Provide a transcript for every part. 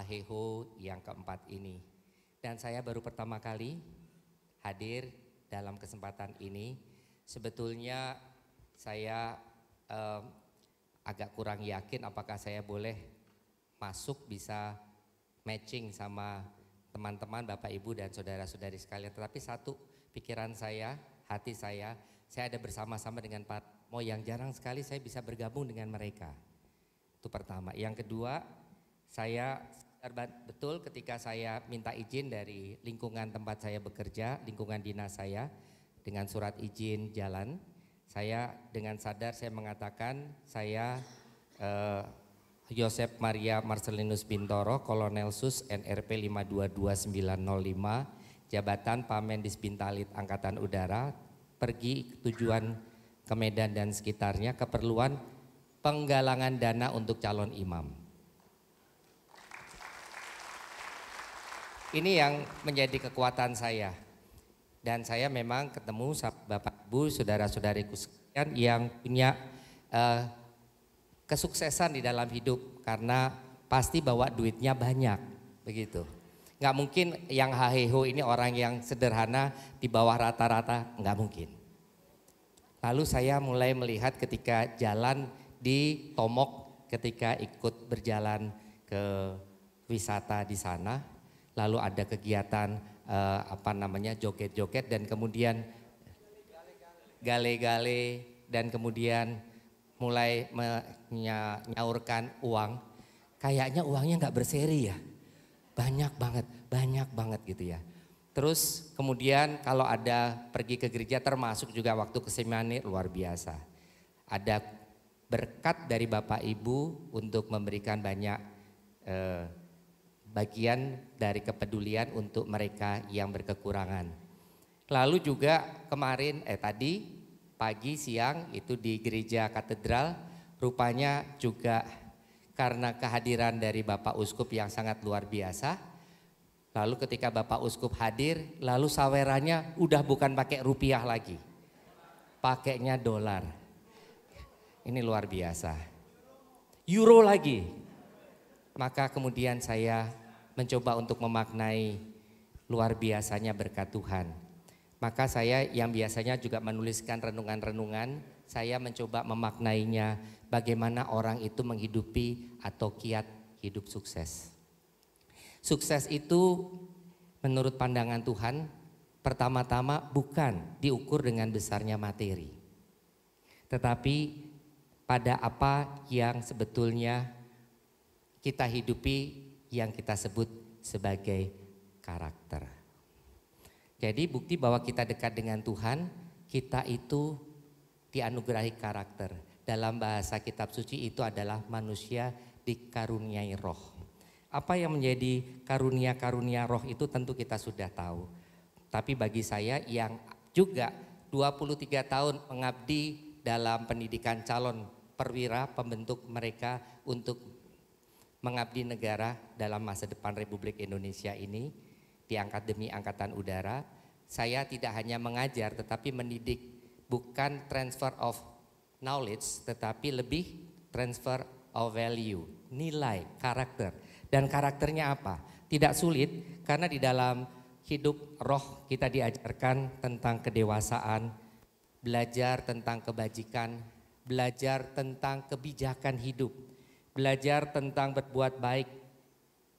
HHO yang keempat ini. Dan saya baru pertama kali hadir dalam kesempatan ini. Sebetulnya saya agak kurang yakin apakah saya boleh masuk bisa matching sama teman-teman, Bapak Ibu dan saudara-saudari sekalian. Tetapi satu pikiran saya, hati saya ada bersama-sama dengan Pak Mo yang jarang sekali saya bisa bergabung dengan mereka. Itu pertama. Yang kedua, saya sadar betul ketika saya minta izin dari lingkungan tempat saya bekerja, lingkungan dinas saya, dengan surat izin jalan, saya dengan sadar saya mengatakan saya Yosep Maria Marcelinus Bintoro, Kolonel Sus NRP 522905, Jabatan Pamendis Bintalit Angkatan Udara, pergi tujuan ke Medan dan sekitarnya, keperluan penggalangan dana untuk calon imam. Ini yang menjadi kekuatan saya. Dan saya memang ketemu Bapak Ibu, saudara-saudariku sekalian yang punya kesuksesan di dalam hidup karena pasti bawa duitnya banyak, begitu. Nggak mungkin yang HHO ini orang yang sederhana di bawah rata-rata, nggak mungkin. Lalu saya mulai melihat ketika jalan di Tomok, ketika ikut berjalan ke wisata di sana, lalu ada kegiatan joget-joget dan kemudian gale-gale dan kemudian mulai menyaurkan uang, kayaknya uangnya nggak berseri ya, banyak banget gitu ya. Terus kemudian kalau ada pergi ke gereja, termasuk juga waktu ke Semani, luar biasa. Ada berkat dari Bapak Ibu untuk memberikan banyak bagian dari kepedulian untuk mereka yang berkekurangan. Lalu juga kemarin tadi pagi siang itu di gereja katedral, rupanya juga karena kehadiran dari Bapak Uskup yang sangat luar biasa. Lalu ketika Bapak Uskup hadir, lalu sawerannya udah bukan pakai rupiah lagi, pakainya dolar. Ini luar biasa, euro lagi. Maka kemudian saya mencoba untuk memaknai luar biasanya berkat Tuhan. Maka saya yang biasanya juga menuliskan renungan-renungan, saya mencoba memaknainya bagaimana orang itu menghidupi atau kiat hidup sukses. Sukses itu menurut pandangan Tuhan pertama-tama bukan diukur dengan besarnya materi, tetapi pada apa yang sebetulnya kita hidupi yang kita sebut sebagai karakter. Jadi bukti bahwa kita dekat dengan Tuhan, kita itu dianugerahi karakter. Dalam bahasa kitab suci itu adalah manusia dikaruniai roh. Apa yang menjadi karunia-karunia roh itu tentu kita sudah tahu. Tapi bagi saya yang juga 23 tahun mengabdi dalam pendidikan calon perwira pembentuk mereka untuk mengabdi negara dalam masa depan Republik Indonesia ini, di Akademi Angkatan Udara, saya tidak hanya mengajar tetapi mendidik, bukan transfer of knowledge tetapi lebih transfer of value, nilai, karakter. Dan karakternya apa? Tidak sulit karena di dalam hidup roh kita diajarkan tentang kedewasaan, belajar tentang kebajikan, belajar tentang kebijakan hidup, belajar tentang berbuat baik,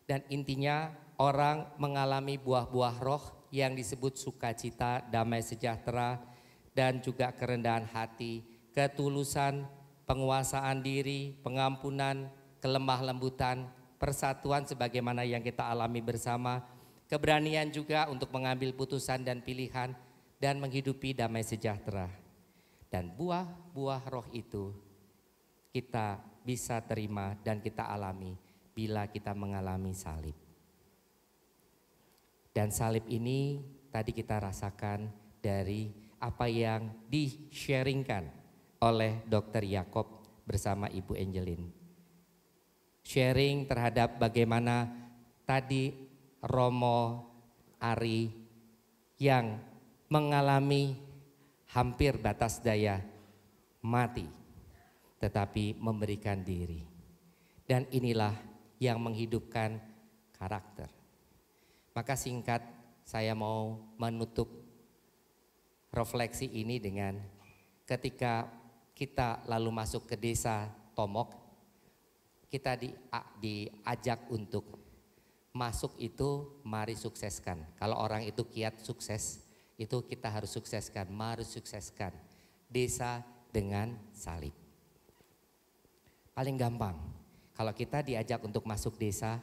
dan intinya orang mengalami buah-buah roh yang disebut sukacita, damai sejahtera, dan juga kerendahan hati, ketulusan, penguasaan diri, pengampunan, kelemah lembutan, persatuan sebagaimana yang kita alami bersama, keberanian juga untuk mengambil putusan dan pilihan, dan menghidupi damai sejahtera. Dan buah-buah roh itu kita bisa terima dan kita alami bila kita mengalami salib. Dan salib ini tadi kita rasakan dari apa yang di-sharingkan oleh Dr. Yakob bersama Ibu Angeline. Sharing terhadap bagaimana tadi Romo Ari yang mengalami hampir batas daya mati, tetapi memberikan diri. Dan inilah yang menghidupkan karakter. Maka singkat saya mau menutup refleksi ini dengan ketika kita lalu masuk ke desa Tomok, kita diajak untuk masuk itu mari sukseskan. Kalau orang itu kiat sukses, itu kita harus sukseskan, mari sukseskan desa dengan salib. Paling gampang, kalau kita diajak untuk masuk desa,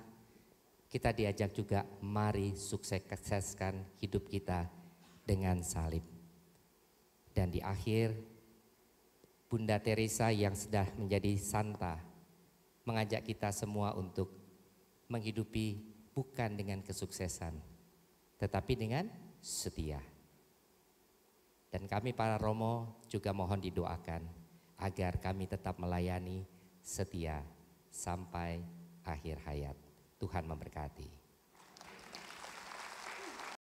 kita diajak juga mari sukseskan hidup kita dengan salib. Dan di akhir, Bunda Teresa yang sudah menjadi santa mengajak kita semua untuk menghidupi bukan dengan kesuksesan, tetapi dengan setia. Dan kami para Romo juga mohon didoakan agar kami tetap melayani setia sampai akhir hayat. Tuhan memberkati.